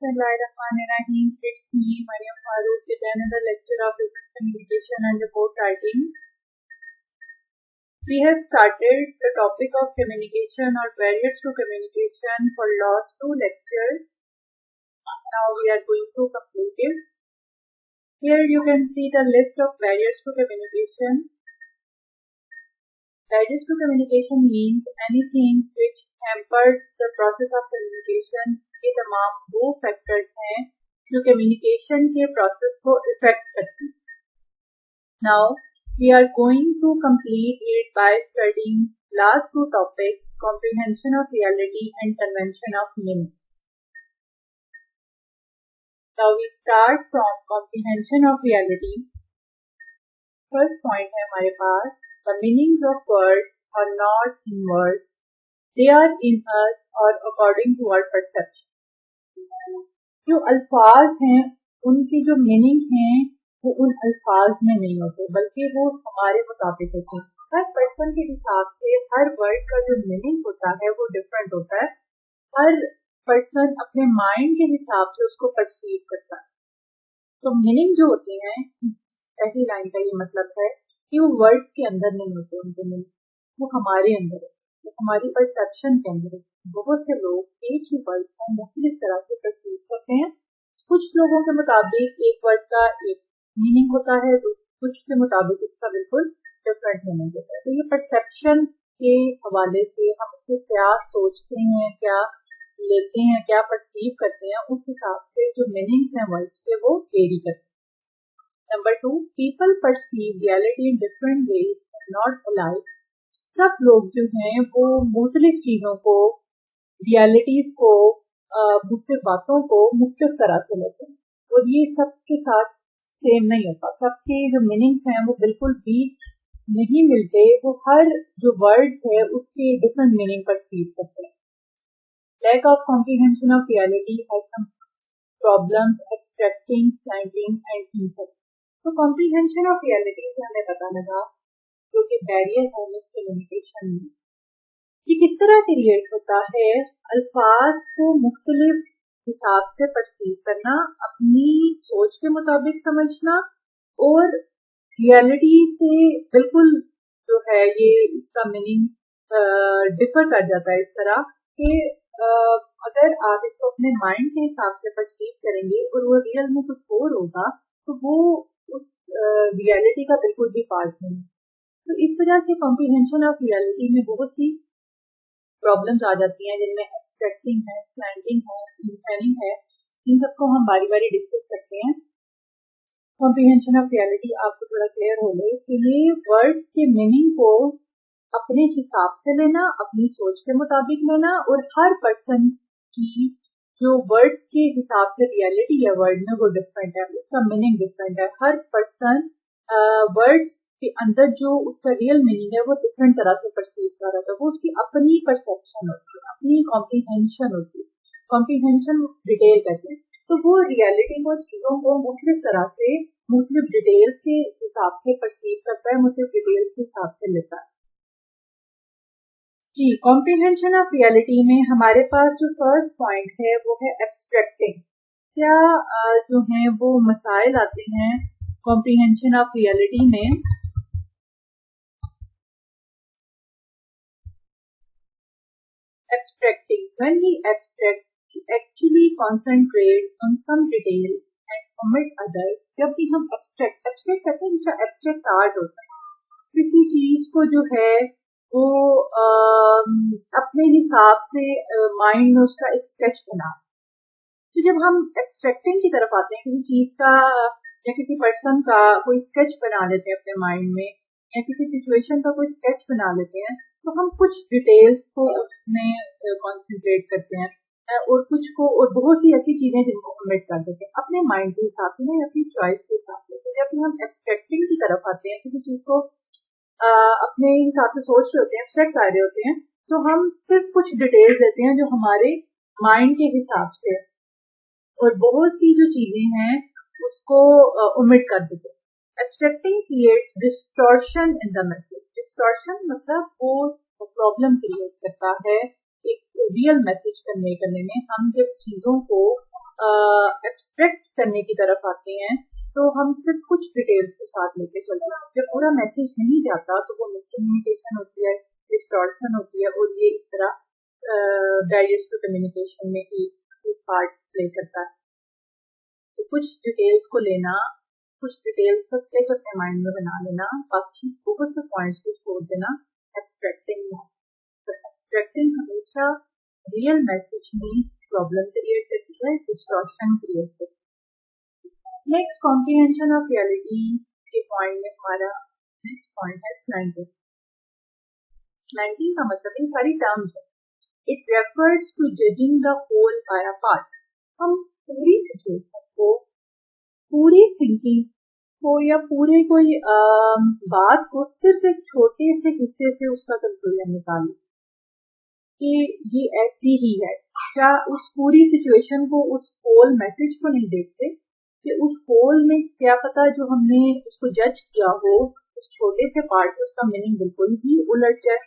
Bismillahirrahmanirrahim. It's me, Maryam with another lecture of business communication and report writing. We have started the topic of communication or barriers to communication for last 2 lectures. Now we are going to complete it. Here you can see the list of barriers to communication. Barriers to communication means anything which hampers the process of communication. ये तमाम 2 factors हैं जो communication के process को effect करते हैं. Now we are going to complete it by studying last 2 topics, comprehension of reality and convention of meaning. Now we start from comprehension of reality. First point है हमारे पास, the meanings of words are not in words, they are in us or according to our perception. जो अल्फाज हैं उनकी जो meaning हैं वो उन अल्फाज में नहीं होते बल्कि वो हमारे मुताबिक होते हैं. हर पर्सन के हिसाब से हर वर्ड का जो मीनिंग होता है वो डिफरेंट होता है. हर पर्सन अपने माइंड के हिसाब से उसको परसीव करता है. तो मीनिंग जो होती है, पहली लाइन का ये मतलब है कि वो वर्ड्स के अंदर नहीं होते, उनके मीनिंग वो हमारे अंदर है, वो हमारी परसेप्शन के अंदर है. बहुत से लोग एक ही वर्ड को मुख्तलिफ तरह से परसीव करते हैं. कुछ लोगों के मुताबिक एक वर्ड का एक मीनिंग होता है, तो कुछ के मुताबिक इसका बिल्कुल डिफरेंट मीनिंग होता है. तो ये परसेप्शन के हवाले से हम उसे क्या सोचते हैं, क्या लेते हैं, क्या परसीव करते हैं, उस हिसाब से जो मीनिंग्स हैं वर्ड्स के वो वेरी करते हैं. Number 2, people perceive reality in different ways, not alike. सब लोग जो हैं वो मुख्तलिफ चीज़ों को, रियलिटीज को, मुख्तलिफ बातों को मुख्तलिफ तरह से लेते हैं और ये सबके साथ सेम नहीं होता. सबके जो मीनिंग्स हैं वो बिल्कुल भी नहीं मिलते. वो हर जो वर्ड है उसके डिफरेंट मीनिंग परसीव करते हैं. Lack of comprehension of reality has some problems extracting, slanging and insult. तो कॉम्प्रिहेंशन ऑफ रियलिटी से हमें पता लगा जो कि बैरियर है मिसकम्युनिकेशन में. ये किस तरह क्रिएट होता है? अल्फाज को मुख्तलिफ हिसाब से परसीव करना, अपनी सोच के मुताबिक समझना और रियलिटी से बिल्कुल जो है ये इसका मीनिंग डिफर कर जाता है इस तरह कि अगर आप इसको अपने माइंड के हिसाब से परसीव करेंगे और वो रियल में कुछ और होगा तो वो उस रियलिटी का बिल्कुल भी पार्ट नहीं. तो इस वजह से कॉम्प्रिहेंशन ऑफ रियलिटी में बहुत सी प्रॉब्लम्स आ जाती हैं जिनमें एक्सट्रैक्टिंग है, स्लैंगिंग है, इंफेरिंग है. इन सबको हम बारी बारी डिस्कस करते हैं. कॉम्प्रिहेंशन ऑफ रियलिटी आपको थोड़ा क्लियर हो गई कि ये वर्ड्स के मीनिंग को अपने हिसाब से लेना, अपनी सोच के मुताबिक लेना और हर पर्सन की जो वर्ड्स के हिसाब से रियलिटी है वर्ड में वो डिफरेंट है, उसका मीनिंग डिफरेंट है. हर पर्सन वर्ड्स के अंदर जो उसका रियल मीनिंग है वो डिफरेंट तरह से परसीव कर रहा था. वो उसकी अपनी परसेप्शन होती है, अपनी कॉम्प्रिहेंशन होती है. कॉम्प्रिहेंशन डिटेल कहते हैं. तो वो रियलिटी को, चीज़ों को मुख्तलिफ तरह से, मुख्तलिफ डिटेल्स के हिसाब से परसीव करता है, मुख्तलिफ डिटेल्स के हिसाब से लेता है. जी, कॉम्प्रिहेंशन ऑफ रियलिटी में हमारे पास जो फर्स्ट पॉइंट है वो है एब्स्ट्रैक्टिंग. क्या जो है वो मसाइल आते हैं कॉम्प्रिहेंशन ऑफ रियलिटी में. Abstracting. When we abstract, we actually concentrate on some details and omit others. जब भी हम abstract करते हैं, जिसका abstract art होता है, किसी चीज को जो है वो अपने हिसाब से माइंड में उसका एक स्केच बना. तो जब हम abstracting की तरफ आते हैं, किसी चीज का या किसी पर्सन का कोई स्केच बना लेते हैं अपने माइंड में, या किसी सिचुएशन का कोई स्केच बना लेते हैं, तो हम कुछ डिटेल्स को उसमें कंसंट्रेट करते हैं और कुछ को, और बहुत सी ऐसी चीजें जिनको कमिट कर देते हैं अपने माइंड के हिसाब से, अपनी चॉइस के हिसाब से. तो जब हम एक्सट्रैक्टिंग की तरफ आते हैं, किसी चीज को अपने हिसाब से सोच रहे होते हैं, एक्सट्रैक्ट कर रहे होते हैं, तो हम सिर्फ कुछ डिटेल्स देते हैं जो हमारे माइंड के हिसाब से, और बहुत सी जो चीजें हैं उसको ओमिट कर देते हैं. Abstracting creates distortion in the message. Distortion मतलब वो प्रॉब्लम क्रिएट करता है एक रियल मैसेज कन्वे करने में. हम जब चीजों को एब्स्ट्रैक्ट करने की तरफ आते हैं तो हम सिर्फ कुछ डिटेल्स के साथ लेके चलते हैं। जब पूरा मैसेज नहीं जाता तो वो मिसकम्युनिकेशन होती है, डिस्टॉर्शन होती है, और ये इस तरह बैरियर्स टू कम्युनिकेशन में एक पार्ट प्ले करता है। तो कुछ डिटेल्स को लेना, कुछ डिटेल्स का स्केच अपने माइंड में बना लेना, बाकी बहुत से पॉइंट्स को छोड़ देना, एब्स्ट्रैक्टिंग में। तो एब्स्ट्रैक्टिंग हमेशा रियल मैसेज में प्रॉब्लम क्रिएट करती है, डिस्टॉर्शन क्रिएट करती है। नेक्स्ट, कॉम्प्रिहेंशन ऑफ रियलिटी के पॉइंट में हमारा नेक्स्ट पॉइंट है स्लैंटिंग। स्लैंटिंग का मतलब इन सारी टर्म्स है, it refers to judging the whole by a part. हम पूरी सिचुएशन को, पूरी थिंकिंग को या पूरे कोई बात को सिर्फ एक छोटे से हिस्से से उसका कंक्लूजन निकालें कि ये ऐसी ही है। क्या उस पूरी सिचुएशन को, उस होल मैसेज को नहीं देखते कि उस होल में क्या पता जो हमने उसको जज किया हो, उस छोटे से पार्ट से उसका मीनिंग बिल्कुल ही उलट जाए।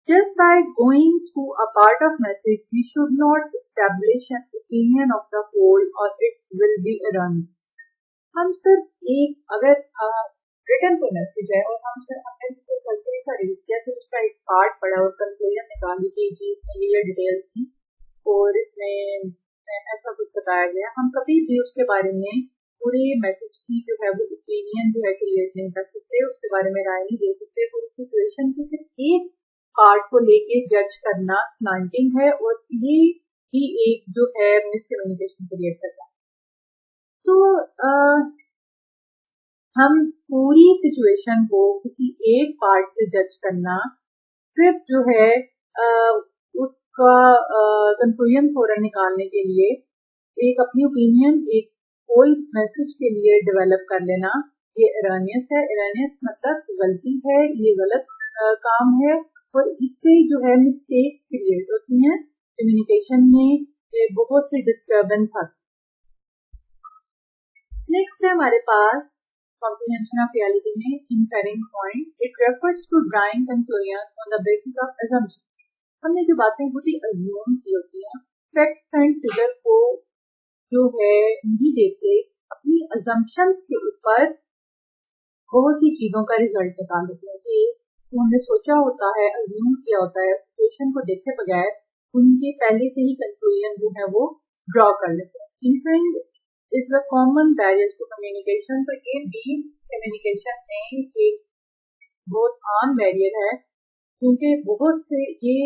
Just by going through a part of message, we should not establish an opinion of the whole or it will be erroneous. हम सिर्फ एक, अगर रिटर्न पे मैसेज है और हमने उसको सर्जरी सा रीड किया, फिर उसका एक पार्ट पढ़ा और कंक्लूजन निकाली कि जी इसमें ये डिटेल्स थी और इसमें ऐसा कुछ बताया गया, हम कभी भी उसके बारे में पूरे मैसेज की जो है वो ओपिनियन जो है क्रिएट नहीं कर सकते, उसके बारे में राय नहीं दे सकते। पूरी सिचुएशन की सिर्फ एक पार्ट को लेके जज करना स्लैंटिंग है और ये ही एक जो है मिसकम्युनिकेशन क्रिएट करता है। तो हम पूरी सिचुएशन को किसी एक पार्ट से जज करना, सिर्फ जो है उसका कंक्लूजन फौरन निकालने के लिए एक अपनी ओपिनियन एक होल मैसेज के लिए डेवलप कर लेना, ये एरानियस है। एरानियस मतलब गलती है, ये गलत काम है और इससे जो है मिस्टेक्स क्रिएट होती हैं, कम्युनिकेशन में बहुत सी डिस्टर्बेंस आती है। नेक्स्ट है हमारे पास कॉम्प्रिहेंशन ऑफ रियलिटी में inferring point, it refers to drawing conclusion on the basis of assumptions. हमने जो बातें होती अज्यूम की होती हैं, फैक्ट्स एंड फिगर को जो है नहीं देखते, अपनी अजम्पशंस के ऊपर बहुत सी चीजों का रिजल्ट निकाल देते हैं कि उन्होंने सोचा होता है, अज्यूम किया होता है, सिचुएशन को देखे बगैर उनके पहले से ही कंक्लूजन जो है वो ड्रॉ कर लेते हैं। Inferring is a common barrier to communication. तो ये भी कम्युनिकेशन में एक बहुत आम बैरियर है, क्योंकि बहुत से ये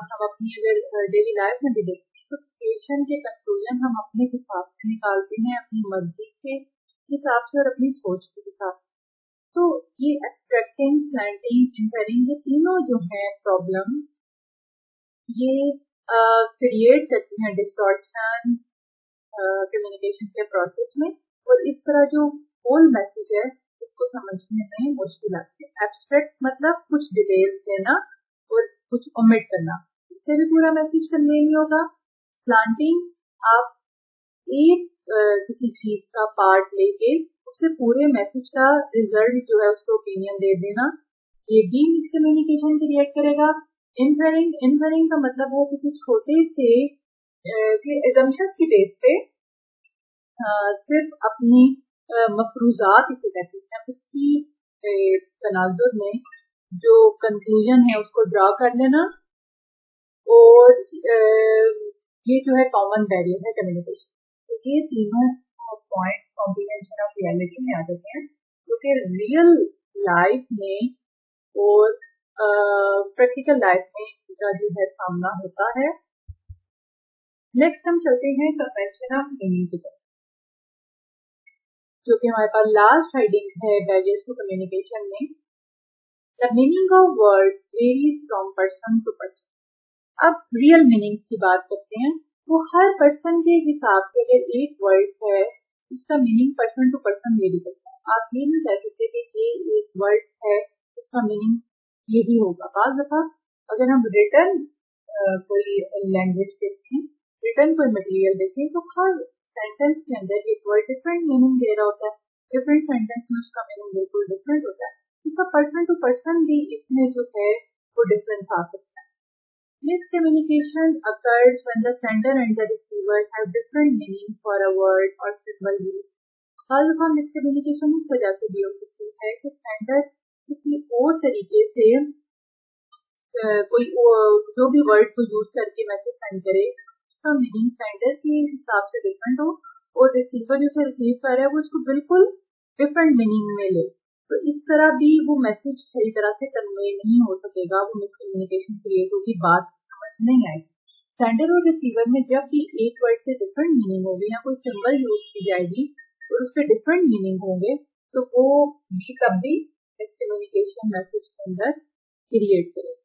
हम अपनी अगर डेली लाइफ में भी देखते हैं तो सिचुएशन के कंक्लूजन हम अपने हिसाब से निकालते हैं, अपनी मर्जी के हिसाब से और अपनी सोच के हिसाब से। तो ये एब्स्ट्रैक्टिंग, स्लैंटिंग, इनफेरिंग, ये तीनों जो है प्रॉब्लम ये क्रिएट करती हैं डिस्टॉर्शन कम्युनिकेशन के प्रोसेस में, और इस तरह जो होल मैसेज है उसको समझने में मुश्किल आती है। एब्स्ट्रैक्ट मतलब कुछ डिटेल्स देना और कुछ ओमिट करना, इससे भी पूरा मैसेज कन्वे नहीं होगा। स्लैंटिंग, आप एक किसी चीज का पार्ट लेके उससे पूरे मैसेज का रिजल्ट जो है उसको ओपिनियन दे देना, ये भी मिसकम्युनिकेशन क्रिएट करेगा। इनफेरिंग का मतलब है किसी छोटे से एजम्पशंस की बेस पे सिर्फ अपनी मफरूजात इसे कहते हैं, उसकी तनाजुर में जो कंक्लूजन है उसको ड्रा कर लेना, और ये जो है कॉमन बैरियर है कम्युनिकेशन। तो ये तीनों पॉइंट्स कॉम्प्रिहेंशन ऑफ रियलिटी में आ जाते हैं, क्योंकि रियल लाइफ में और प्रैक्टिकल लाइफ में इनका जो है सामना होता है। नेक्स्ट हम चलते हैं कन्वेंशन ऑफ मीनिंग की तरफ, जो कि हमारे पास लास्ट हेडिंग है बैरियर्स टू कम्युनिकेशन में। The meaning of words varies from person to person. अब रियल मीनिंग्स की बात करते हैं, तो हर पर्सन के हिसाब से अगर एक वर्ड है उसका meaning person to person vary करता है। आप ये नहीं कह सकते कि ये एक वर्ड है उसका मीनिंग यही होगा। बात दफा अगर हम रिटर्न कोई लैंग्वेज देखते हैं, रिटर्न कोई मटेरियल देखें, तो हर सेंटेंस के अंदर एक वर्ड डिफरेंट मीनिंग दे रहा होता है, डिफरेंट सेंटेंस में उसका मीनिंग बिल्कुल डिफरेंट होता है। इसका पर्सन टू पर्सन भी इसमें जो है वो डिफरेंस आ सकता है। Miscommunication occurs when the sender and the receiver have different meaning for a word or symbol used. हर दफा मिसकम्युनिकेशन इस वजह से भी हो सकती है कि सेंडर किसी और तरीके से कोई जो भी वर्ड को यूज करके मैसेज सेंड करे उसका मीनिंग सेंडर के हिसाब से डिफरेंट हो और रिसीवर जो रिसीव कर रहा है वो उसको बिल्कुल डिफरेंट मीनिंग में ले, तो इस तरह भी वो मैसेज सही तरह से कन्वे नहीं हो सकेगा, वो मिसकम्युनिकेशन क्रिएट होगी, बात समझ नहीं आएगी। सेंडर और रिसीवर में जब भी एक वर्ड से डिफरेंट मीनिंग होगी या कोई सिंबल यूज की जाएगी और उसके डिफरेंट मीनिंग होंगे तो वो भी कभी मिसकम्युनिकेशन मैसेज के अंदर क्रिएट करेगा।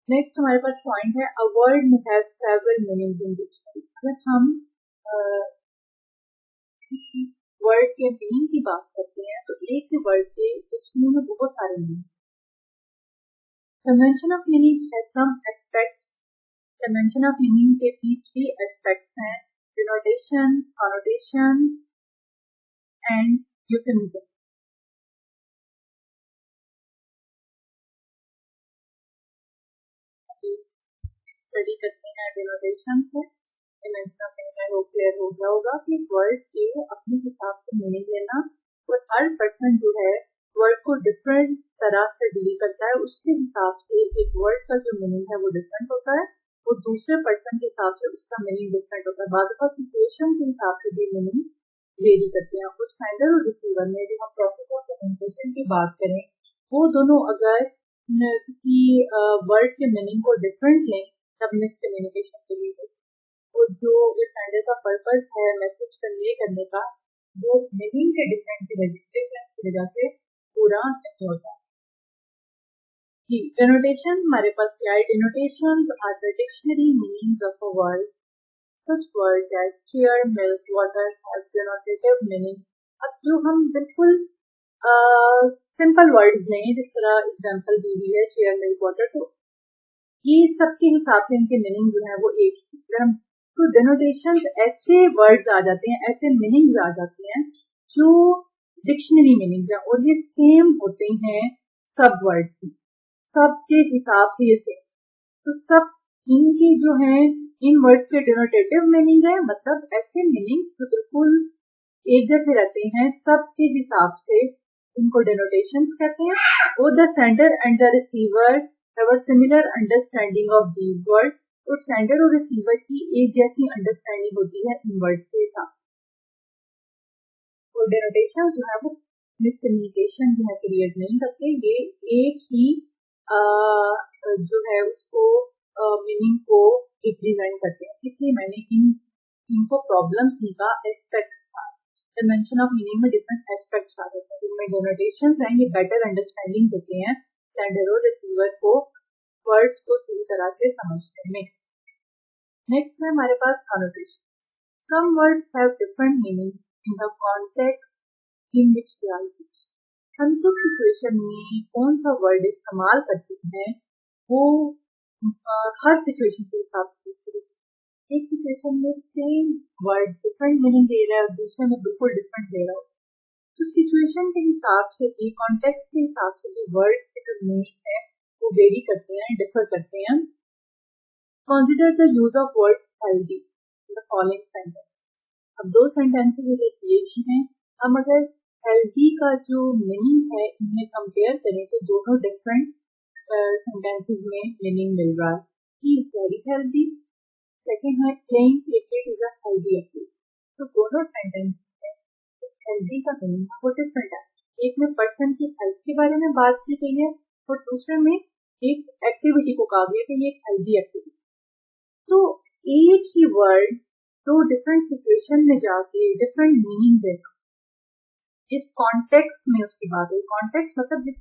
नेक्स्ट हमारे पास पॉइंट है a word may have several meanings in dictionary. अगर हम किसी वर्ड के मीनिंग की बात करते हैं तो एक ही वर्ड के डिक्शनरी में बहुत सारे meaning. Convention of meaning has some aspects. Convention of meaning के भी 3 एस्पेक्ट्स हैं, denotations, connotation and euphemism. Study करते हैं डिनोटेशन से। कन्वेंशन ऑफ मीनिंग में वो क्लियर हो गया होगा कि वर्ड के अपने हिसाब से मीनिंग लेना और हर पर्सन जो है वर्ड को डिफरेंट तरह से डील करता है, उसके हिसाब से एक वर्ड का जो मीनिंग है वो डिफरेंट होता है, वो दूसरे पर्सन के हिसाब से उसका मीनिंग डिफरेंट होता है। बाद में सिचुएशन के हिसाब से भी मीनिंग वेरी करते हैं। और सेंडर और रिसीवर में जो हम प्रोसेस ऑफ कम्युनिकेशन की बात करें वो दोनों अगर किसी वर्ड के मीनिंग को डिफरेंट लें तब मिसकम्युनिकेशन के लिए और जो सेंडर का पर्पस है मैसेज कन्वे करने का वो मीनिंग के डिफरेंस की वजह से पूरा नहीं होता। डिनोटेशन हमारे पास क्या है? Denotations are the dictionary meanings of a word. Such word as chair, milk, water have denotative meaning. अब जो हम बिल्कुल सिंपल वर्ड्स लें, जिस तरह एग्जांपल दी हुई है चेयर, मिल्क, वाटर, तो ये सबके हिसाब से इनके मीनिंग जो है वो एक ही। तो डिनोटेशंस ऐसे वर्ड्स आ जाते हैं, ऐसे मीनिंग्स आ जाते हैं जो डिक्शनरी मीनिंग है और ये सेम होते हैं सब वर्ड्स में, सबके हिसाब से ये सेम। तो सब इनके जो है इन वर्ड्स के डिनोटेटिव मीनिंग है, मतलब ऐसे मीनिंग जो बिल्कुल एक जैसे रहते हैं, सबके हिसाब से इनको डिनोटेशंस कहते हैं। और the sender and the receiver have a similar understanding of these word. और सेंडर और रिसीवर की एक जैसी अंडरस्टैंडिंग होती है इन वर्ड्स के साथ। और डिनोटेशन जो है वो मिसकम्युनिकेशन जो है क्रिएट नहीं करते, ये एक ही जो है उसको मीनिंग को रिप्रेजेंट करते हैं। इसलिए मैंने इनको प्रॉब्लम्स लिखा, एस्पेक्ट्स था। कन्वेंशन ऑफ मीनिंग में डिफरेंट एस्पेक्ट्स आ जाते हैं, जिनमें डिनोटेशंस हैं ये बेटर अंडरस्टैंडिंग देते हैं सेंडर और रिसीवर को वर्ड्स को सही तरह से समझने में। नेक्स्ट है हमारे पास connotation. Some words have different meaning in the context in which they are used. हम किस सिचुएशन में कौन सा वर्ड इस्तेमाल करते हैं वो हर सिचुएशन के हिसाब से। एक सिचुएशन में सेम वर्ड डिफरेंट मीनिंग दे रहा है और दूसरे में बिल्कुल डिफरेंट दे रहा हो, तो सिचुएशन के हिसाब से भी, कॉन्टेक्स्ट के हिसाब से भी वर्ड्स के जो मीनिंग है वो वेरी करते हैं, डिफर करते हैं। Consider the use of word healthy in the following sentences। अब 2 सेंटेंसेस दिए गए हैं, हम अगर हेल्दी का जो मीनिंग है इनमें कंपेयर करें तो दोनों डिफरेंट सेंटेंसेस में मीनिंग मिल रहा है। He is very healthy, second है playing cricket is a healthy activity. तो दोनों सेंटेंस में हेल्दी का मीनिंग वो डिफरेंट है। एक में पर्सन की हेल्थ के बारे में बात की गई है और दूसरे में एक एक्टिविटी को कहा गया कि ये एक हेल्दी एक्टिविटी। तो एक ही वर्ड दो डिफरेंट सिचुएशन में जाके डिफरेंट मीनिंग देगा। जिस कॉन्टेक्स्ट में उसकी बात हो रही, कॉन्टेक्स्ट मतलब जिस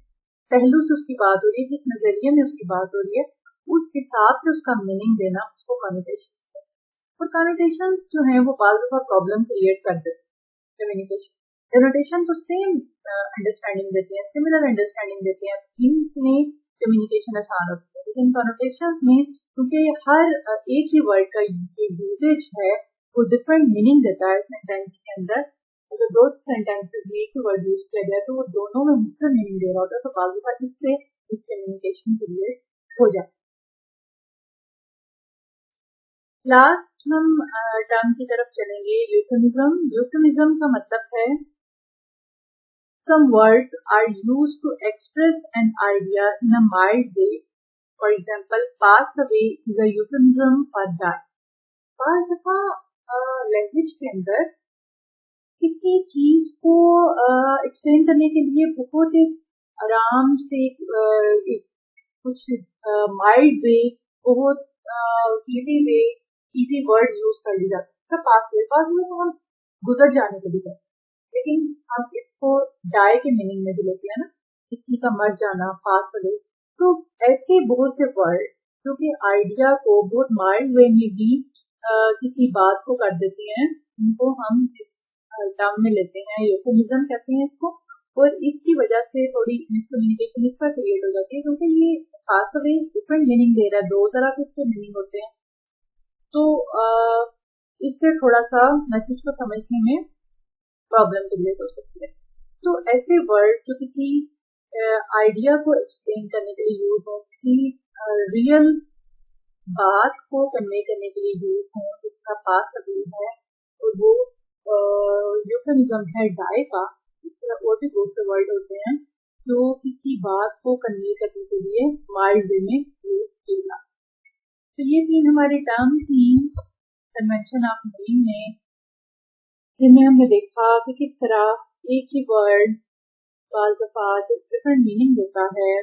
पहलू से उसकी बात हो रही है, जिस नजरिए में उसकी बात हो रही है, उस हिसाब से उसका मीनिंग देना उसको कॉनोटेशंस है। और कॉनोटेशंस जो है वो बार बार प्रॉब्लम क्रिएट कर देते हैं कम्युनिकेशन। डिनोटेशन तो सेम अंडरस्टैंडिंग देते हैं, सिमिलर अंडरस्टैंडिंग देते हैं, इनमें कम्युनिकेशन आसान होती है। लेकिन कॉनोटेशंस में क्योंकि हर एक ही वर्ड का यूजेज है वो डिफरेंट मीनिंग देता है सेंटेंस के अंदर, तो दो सेंटेंसेस में एक ही वर्ड यूज किया गया तो वो दोनों में मुख्य मीनिंग दे रहा होता है, तो बाजू का इससे मिसकम्युनिकेशन क्रिएट हो जाता है। लास्ट हम टर्म की तरफ चलेंगे, यूफेमिज्म। यूफेमिज्म का मतलब है some words are used to express an idea in a mild way. For example, pass away is a euphemism for die. बार दफा लैंग्वेज के अंदर किसी चीज को एक्सप्लेन करने के लिए बहुत एक आराम से एक कुछ माइल्ड वे, बहुत इजी वर्ड्स यूज कर ली जाती है। सब पास हुए तो हम गुजर जाने के लिए करते, लेकिन हम इसको डाई के मीनिंग में भी लेते हैं ना, किसी का मर जाना, पास अवे। तो ऐसे बहुत से वर्ड जो कि आइडिया को बहुत माइल्ड वे में भी किसी बात को कर देते हैं, उनको हम इस टर्म में लेते हैं, यूफेमिज्म कहते हैं इसको। और इसकी वजह से थोड़ी मिसकम्युनिकेशन इस पर क्रिएट हो जाती है, क्योंकि ये पास अवे डिफरेंट मीनिंग दे रहा है, दो तरह के इसके मीनिंग होते हैं। तो इससे थोड़ा सा मैसेज को समझने में प्रॉब्लम क्रिएट हो सकती है। तो ऐसे वर्ड जो किसी आइडिया को एक्सप्लेन करने के लिए यूज हो, किसी रियल बात को कन्वे करने के लिए यूज हो, जिसका पास अभी है, और वो यूफेमिज्म है डाई का। इस तरह और भी बहुत से वर्ड होते हैं जो किसी बात को कन्वे करने के लिए माइल्ड वे में यूज किए जा सकते हैं। तो ये तीन हमारी टर्म थी कन्वेंशन ऑफ मीनिंग में, जिनमें हमने देखा कि किस तरह एक ही वर्ड बाज़ दफा डिफरेंट मीनिंग देता है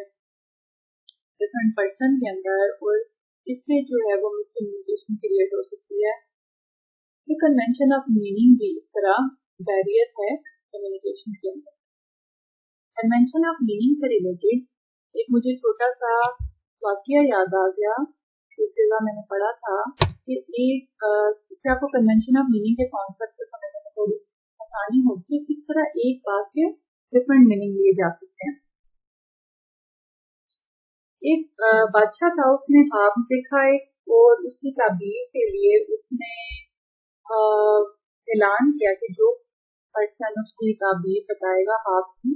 डिफरेंट पर्सन के अंदर, और इससे जो है वो मिसकम्युनिकेशन क्रिएट हो सकती है। तो कन्वेंशन ऑफ मीनिंग भी इस तरह बैरियर है कम्युनिकेशन के अंदर। कन्वेंशन ऑफ मीनिंग से रिलेटेड एक मुझे छोटा सा वाकया याद आ गया, एक जगह मैंने पढ़ा था कि इससे आपको कन्वेंशन ऑफ मीनिंग के कॉन्सेप्ट को समझने में थोड़ी आसानी होगी, किस तरह एक बात के डिफरेंट मीनिंग लिए जा सकते हैं। एक बादशाह था, उसने ख्वाब देखा और उसकी ताबीर के लिए उसने ऐलान किया कि जो पर्सन उसकी ताबीर बताएगा ख्वाब की,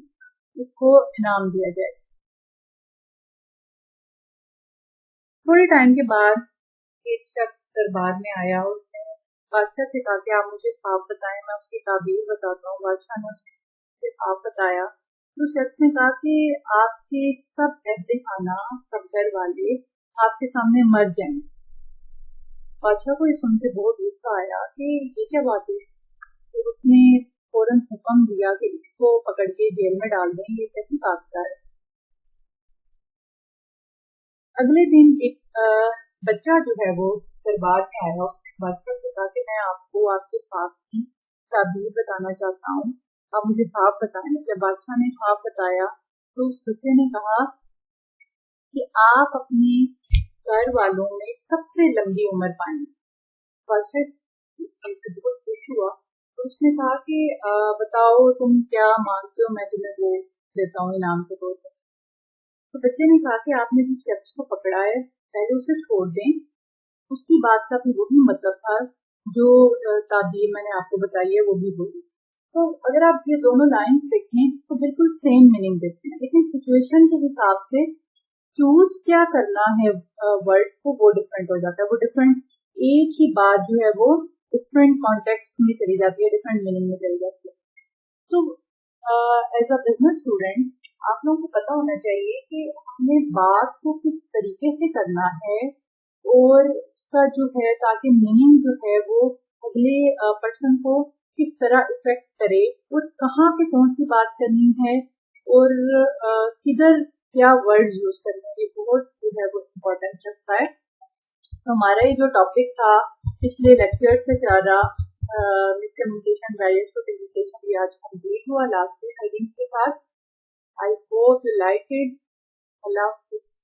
उसको इनाम दिया जाए। थोड़े टाइम के बाद एक शख्स दरबार में आया, उसने बादशाह से कहा कि आप मुझे ख्वाब बताएं, मैं उसकी ताबीर बताता हूँ। बादशाह ने उससे ख्वाब बताया तो शख्स ने कहा कि आपके सब अहले खाना, सब घर वाले आपके सामने मर जाएंगे। बादशाह को ये सुन के बहुत गुस्सा आया कि ये क्या बात है, तो उसने फौरन हुक्म दिया कि इसको पकड़ के जेल में डाल दें, ये कैसी बात है। अगले दिन एक बच्चा जो है वो दरबार में आया, बादशाह से कहा कि मैं आपको आपके ख्वाब की ताबीर बताना चाहता हूँ, आप मुझे ख्वाब बताएं। जब बादशाह ने ख्वाब बताया तो उस बच्चे ने कहा कि आप अपने घर वालों में सबसे लंबी उम्र पाएंगे। बादशाह इस चीज से बहुत खुश हुआ, तो उसने कहा कि बताओ तुम क्या मांगते हो, मैं तुम्हें वो देता हूँ इनाम के तौर पर। तो बच्चे ने कहा कि आपने जिस शख्स को पकड़ा है पहले उसे छोड़ दें, उसकी बात का भी वही मतलब था जो ताबीर मैंने आपको बताई है वो भी होगी। तो अगर आप ये दोनों लाइंस देखें तो बिल्कुल सेम मीनिंग देते हैं, लेकिन सिचुएशन के हिसाब से चूज क्या करना है वर्ड्स को वो डिफरेंट हो जाता है। वो डिफरेंट, एक ही बात जो है वो डिफरेंट कॉन्टेक्स्ट में चली जाती है, डिफरेंट मीनिंग में चली जाती है। तो एज अ बिजनेस स्टूडेंट्स आप लोगों को पता होना चाहिए कि हमें बात को किस तरीके से करना है और उसका जो है ताकि मीनिंग जो है वो अगले पर्सन को किस तरह इफेक्ट करे, और कहाँ पे कौन सी बात करनी है और किधर क्या वर्ड्स यूज करने हैं, ये बहुत जो है वो इम्पोर्टेंस रखता है। तो हमारा ये जो टॉपिक था पिछले लेक्चर से चल रहा मिसकम्युनिकेशन बैरियर्स टू कम्युनिकेशन, ये आज कंप्लीट हुआ लास्ट वीक हेडिंग्स के साथ। I hope you like it. अल्लाह हाफिज़।